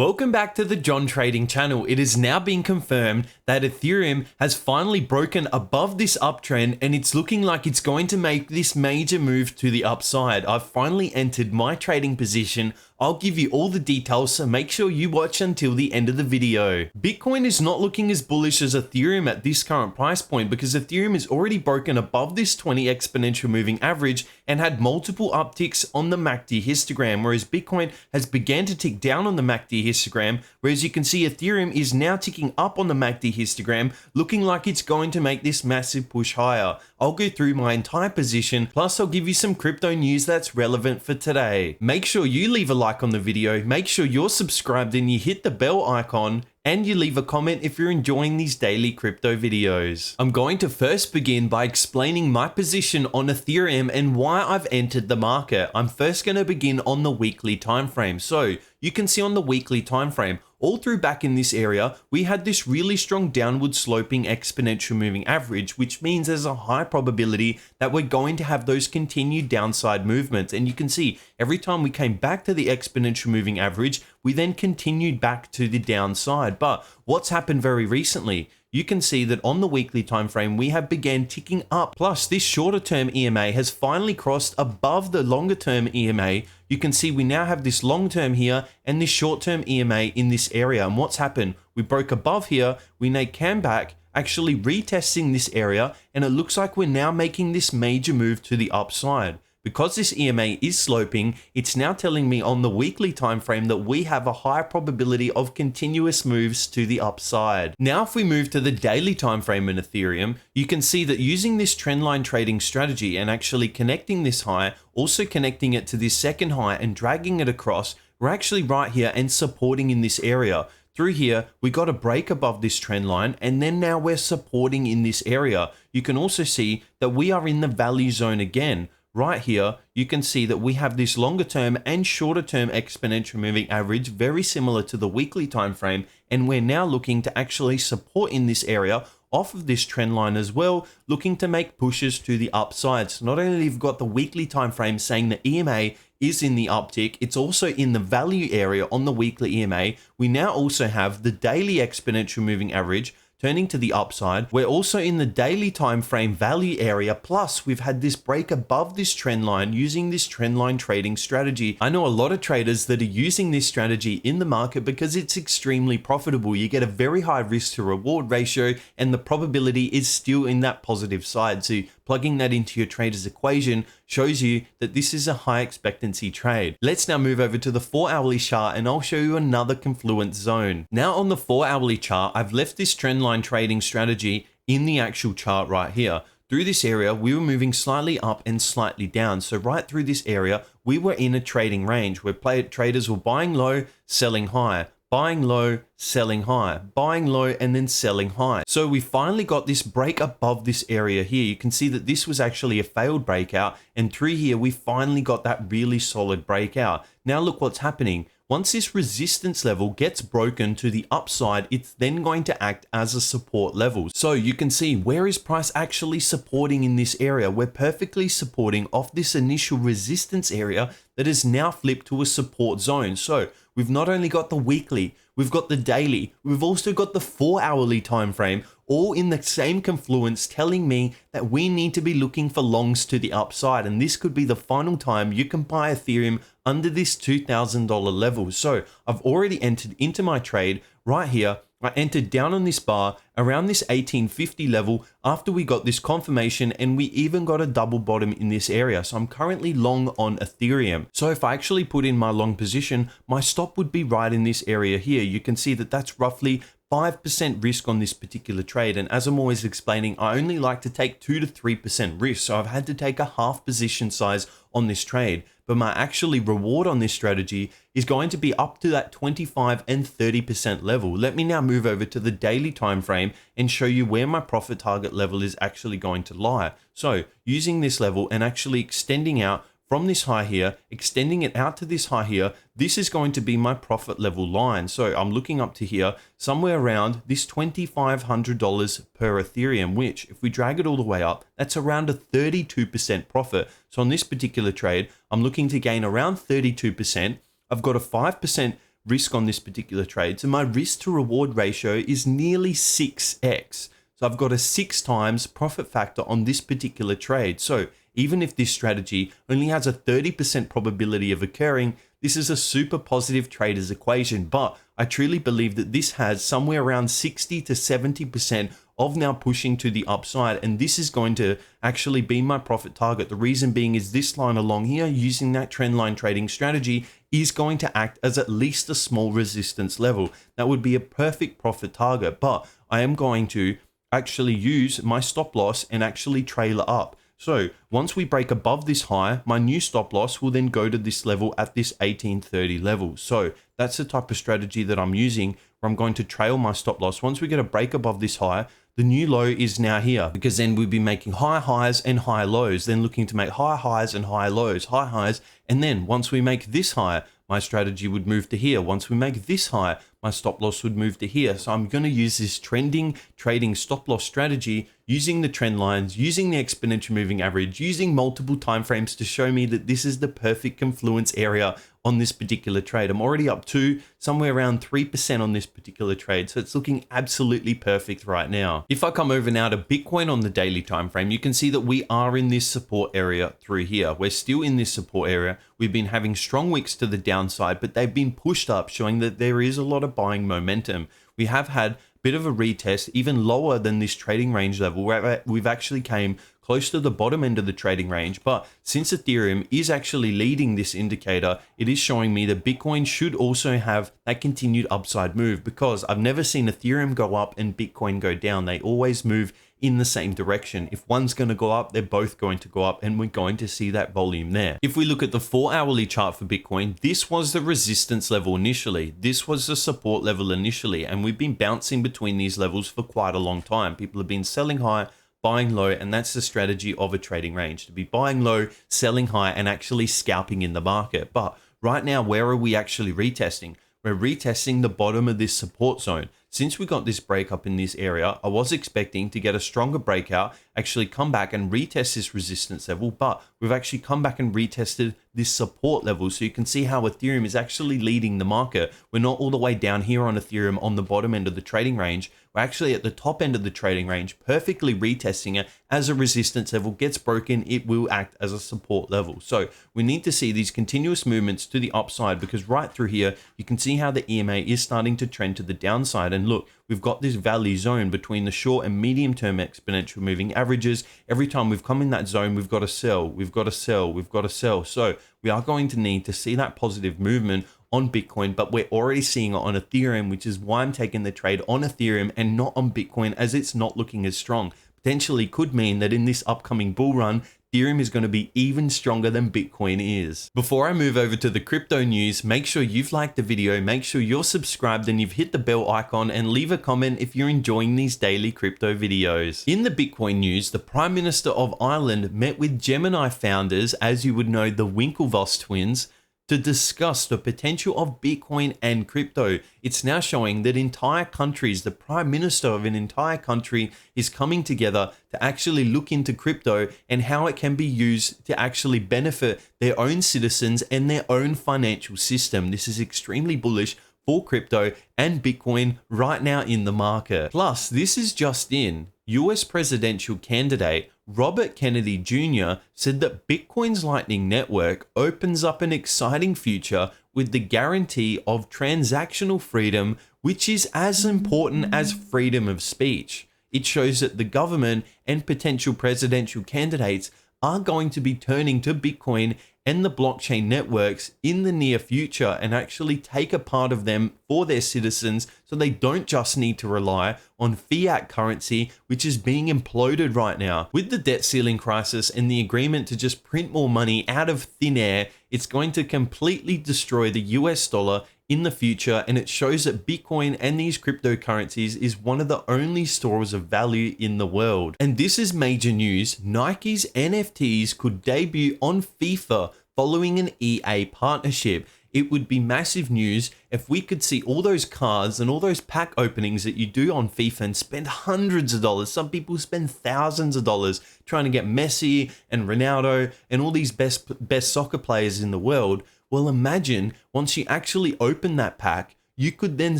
Welcome back to the John Trading channel. It is now being confirmed that Ethereum has finally broken above this uptrend and it's looking like it's going to make this major move to the upside. I've finally entered my trading position. I'll give you all the details, so make sure you watch until the end of the video. Bitcoin is not looking as bullish as Ethereum at this current price point because Ethereum is already broken above this 20 exponential moving average and had multiple upticks on the MACD histogram, whereas Bitcoin has began to tick down on the MACD histogram, whereas you can see Ethereum is now ticking up on the MACD histogram, looking like it's going to make this massive push higher. I'll go through my entire position, plus I'll give you some crypto news that's relevant for today. Make sure you leave a like on the video, make sure you're subscribed and you hit the bell icon, and you leave a comment if you're enjoying these daily crypto videos. I'm going to first begin by explaining my position on Ethereum and why I've entered the market. I'm first going to begin on the weekly time frame. So you can see on the weekly time frame, all through back in this area, we had this really strong downward sloping exponential moving average, which means there's a high probability that we're going to have those continued downside movements. And you can see every time we came back to the exponential moving average, we then continued back to the downside. But what's happened very recently? You can see that on the weekly time frame, we have began ticking up. Plus, this shorter term EMA has finally crossed above the longer term EMA. You can see we now have this long term here and this short term EMA in this area. And what's happened? We broke above here, we now came back, actually retesting this area, and it looks like we're now making this major move to the upside. Because this EMA is sloping, it's now telling me on the weekly time frame that we have a high probability of continuous moves to the upside. Now, if we move to the daily time frame in Ethereum, you can see that using this trendline trading strategy and actually connecting this high, also connecting it to this second high and dragging it across, we're actually right here and supporting in this area. Through here, we got a break above this trend line, and then now we're supporting in this area. You can also see that we are in the value zone again. Right here, you can see that we have this longer term and shorter term exponential moving average, very similar to the weekly time frame, and we're now looking to actually support in this area off of this trend line as well, looking to make pushes to the upside. So not only have we got the weekly time frame saying that EMA is in the uptick, it's also in the value area on the weekly EMA. We now also have the daily exponential moving average turning to the upside. We're also in the daily time frame value area, plus we've had this break above this trend line using this trendline trading strategy. I know a lot of traders that are using this strategy in the market because it's extremely profitable. You get a very high risk to reward ratio and the probability is still in that positive side. So plugging that into your trader's equation shows you that this is a high expectancy trade. Let's now move over to the 4-hourly chart and I'll show you another confluence zone. Now on the 4-hourly chart, I've left this trendline trading strategy in the actual chart right here. Through this area, we were moving slightly up and slightly down. So right through this area, we were in a trading range where traders were buying low, selling high. Buying low, selling high, buying low, and then selling high. So we finally got this break above this area here. You can see that this was actually a failed breakout, and through here, we finally got that really solid breakout. Now look what's happening. Once this resistance level gets broken to the upside, it's then going to act as a support level. So you can see, where is price actually supporting in this area? We're perfectly supporting off this initial resistance area that is now flipped to a support zone. So we've not only got the weekly, we've got the daily, we've also got the 4-hourly time frame, all in the same confluence, telling me that we need to be looking for longs to the upside. And this could be the final time you can buy Ethereum under this $2,000 level. So I've already entered into my trade right here. I entered down on this bar around this 1850 level after we got this confirmation, and we even got a double bottom in this area. So I'm currently long on Ethereum. So if I actually put in my long position, my stop would be right in this area here. You can see that that's roughly 5% risk on this particular trade. And as I'm always explaining, I only like to take 2 to 3% risk. So I've had to take a half position size on this trade. But my actually reward on this strategy is going to be up to that 25 and 30% level. Let me now move over to the daily time frame and show you where my profit target level is actually going to lie. So using this level and actually extending out from this high here, extending it out to this high here, this is going to be my profit level line. So I'm looking up to here, somewhere around this $2,500 per Ethereum, which if we drag it all the way up, that's around a 32% profit. So on this particular trade, I'm looking to gain around 32%. I've got a 5% risk on this particular trade. So my risk to reward ratio is nearly 6x. So I've got a 6 times profit factor on this particular trade. So even if this strategy only has a 30% probability of occurring, this is a super positive trader's equation. But I truly believe that this has somewhere around 60 to 70% of now pushing to the upside. And this is going to actually be my profit target. The reason being is this line along here, using that trend line trading strategy, is going to act as at least a small resistance level. That would be a perfect profit target. But I am going to actually use my stop loss and actually trailer up. So once we break above this high, my new stop loss will then go to this level at this 1830 level. So that's the type of strategy that I'm using, where I'm going to trail my stop loss. Once we get a break above this high, the new low is now here, because then we'll be making high highs and high lows, then looking to make high highs and high lows, high highs. And then once we make this high, my strategy would move to here. Once we make this high, my stop loss would move to here. So I'm going to use this trending trading stop loss strategy, using the trend lines, using the exponential moving average, using multiple timeframes to show me that this is the perfect confluence area on this particular trade. I'm already up to somewhere around 3% on this particular trade. So it's looking absolutely perfect right now. If I come over now to Bitcoin on the daily time frame, you can see that we are in this support area through here. We're still in this support area. We've been having strong wicks to the downside, but they've been pushed up, showing that there is a lot of buying momentum. We have had a bit of a retest, even lower than this trading range level, where we've actually came close to the bottom end of the trading range. But since Ethereum is actually leading this indicator, it is showing me that Bitcoin should also have that continued upside move, because I've never seen Ethereum go up and Bitcoin go down. They always move in the same direction. If one's going to go up, they're both going to go up, and we're going to see that volume there. If we look at the 4-hourly chart for Bitcoin, this was the resistance level initially. This was the support level initially, and we've been bouncing between these levels for quite a long time. People have been selling high, buying low, and that's the strategy of a trading range, to be buying low, selling high, and actually scalping in the market. But right now, where are we actually retesting? We're retesting the bottom of this support zone. Since we got this breakup in this area, I was expecting to get a stronger breakout, actually come back and retest this resistance level, but we've actually come back and retested this support level. So you can see how Ethereum is actually leading the market. We're not all the way down here on Ethereum on the bottom end of the trading range. We're actually at the top end of the trading range, perfectly retesting it. As a resistance level gets broken, it will act as a support level. So we need to see these continuous movements to the upside, because right through here, you can see how the EMA is starting to trend to the downside. And look, we've got this valley zone between the short and medium term exponential moving averages. Every time we've come in that zone, we've got to sell, we've got to sell, we've got to sell. So we are going to need to see that positive movement on Bitcoin, but we're already seeing it on Ethereum, which is why I'm taking the trade on Ethereum and not on Bitcoin, as it's not looking as strong. Potentially could mean that in this upcoming bull run, Ethereum is going to be even stronger than Bitcoin is. Before I move over to the crypto news, make sure you've liked the video, make sure you're subscribed and you've hit the bell icon, and leave a comment if you're enjoying these daily crypto videos. In the Bitcoin news, the Prime Minister of Ireland met with Gemini founders, as you would know, the Winklevoss twins, to discuss the potential of Bitcoin and crypto. It's now showing that entire countries, the prime minister of an entire country, is coming together to actually look into crypto and how it can be used to actually benefit their own citizens and their own financial system. This is extremely bullish for crypto and Bitcoin right now in the market. Plus, this is just in. US presidential candidate Robert Kennedy Jr. said that Bitcoin's Lightning Network opens up an exciting future with the guarantee of transactional freedom, which is as important as freedom of speech. It shows that the government and potential presidential candidates are going to be turning to Bitcoin and the blockchain networks in the near future and actually take a part of them for their citizens, so they don't just need to rely on fiat currency, which is being imploded right now. With the debt ceiling crisis and the agreement to just print more money out of thin air, it's going to completely destroy the US dollar in the future, and it shows that Bitcoin and these cryptocurrencies is one of the only stores of value in the world. And this is major news. Nike's NFTs could debut on FIFA following an EA partnership. It would be massive news if we could see all those cards and all those pack openings that you do on FIFA and spend hundreds of dollars. Some people spend thousands of dollars trying to get Messi and Ronaldo and all these best soccer players in the world. Well, imagine once you actually open that pack, you could then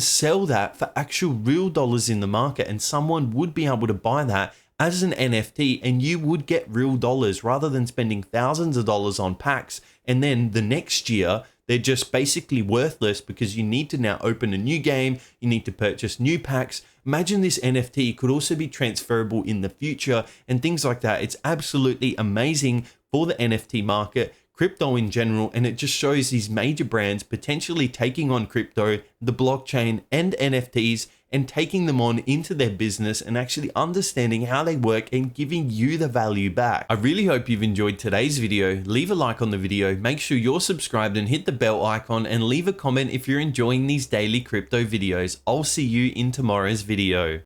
sell that for actual real dollars in the market, and someone would be able to buy that as an NFT, and you would get real dollars rather than spending thousands of dollars on packs. And then the next year, they're just basically worthless because you need to now open a new game, you need to purchase new packs. Imagine this NFT could also be transferable in the future and things like that. It's absolutely amazing for the NFT market, crypto in general, and it just shows these major brands potentially taking on crypto, the blockchain, and NFTs, and taking them on into their business and actually understanding how they work and giving you the value back. I really hope you've enjoyed today's video. Leave a like on the video, make sure you're subscribed and hit the bell icon, and leave a comment if you're enjoying these daily crypto videos. I'll see you in tomorrow's video.